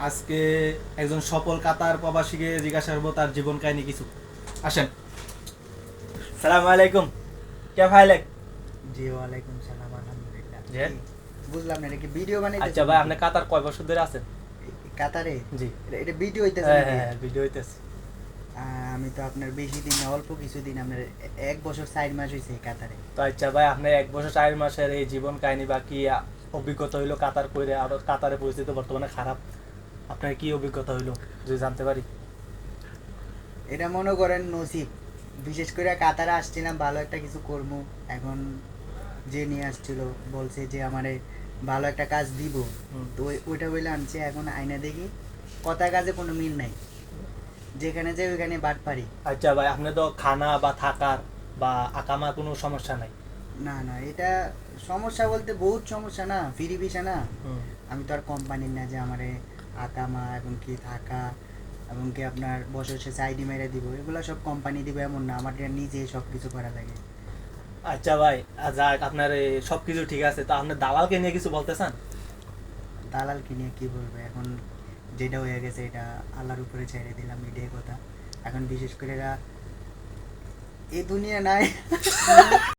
আজকে একজন সফল কাতার প্রবাসীকে জিজ্ঞাসা করবো তার জীবন কাহিনী কিছু। আসেন। সালাম আলাইকুম, কে ভাই লেক? জি ওয়ালাইকুম সালাম, আলহামদুলিল্লাহ। জি। বুঝলাম না, এটা কি ভিডিও বানাইতেছেন? আচ্ছা ভাই, আপনি কাতার কয় বছর ধরে আছেন? কাতারে? জি। এটা ভিডিও হইতেছে হ্যাঁ নাকি? হ্যাঁ, ভিডিও হইতেছে। আমি তো আপনার বেশি দিন না, অল্প কিছুদিন, আপনার 1 বছর 4 মাস হয়েছে কাতারে। তো আচ্ছা ভাই, আপনি 1 বছর 4 মাসের এই জীবন কাহিনী বা কি অভিজ্ঞতা হইলো কাতার কইরে, আর কাতারের পরিস্থিতি বর্তমানে খারাপ, আপনার কি অভিজ্ঞতা হইলো যদি জানতে পারি? এটা মনে করেন নসিব। বিশেষ করে কাতারে আসছিলাম ভালো একটা কিছু করবো। এখন যে নিয়ে আসছিল বলছে যে আমারে ভালো একটা কাজ দিব, হুম। তো ওইটা বলে আনছে। এখন আয়না দেখি কথা কাজে কোনো মিল নাই, যেখানে যাই ওইখানে বাট পারি। আচ্ছা ভাই, আপনি তো খানা বা থাকার বা আকামার কোনো সমস্যা নাই? না না, এটা সমস্যা বলতে বহুত সমস্যা, না ফ্রি ভিসা না। হুম। আমি তো আর কোম্পানির না যে আমারে আকামা এবং কি থাকা এবং কি আপনার বছর শেষে আইডি মেরে দিব, এগুলো সব কোম্পানি দিবে এমন না, আমার এটা নিজে সব কিছু করা লাগে। আচ্ছা ভাই, যাক, আপনার সব কিছু ঠিক আছে, তো আপনার দালালকে নিয়ে কিছু বলতে চান? দালালকে নিয়ে কি বলবো এখন, যেটা হয়ে গেছে এটা আল্লাহর উপরে ছেড়ে দিলাম, এটাই কথা। এখন বিশেষ করে এরা এই দুনিয়া নাই।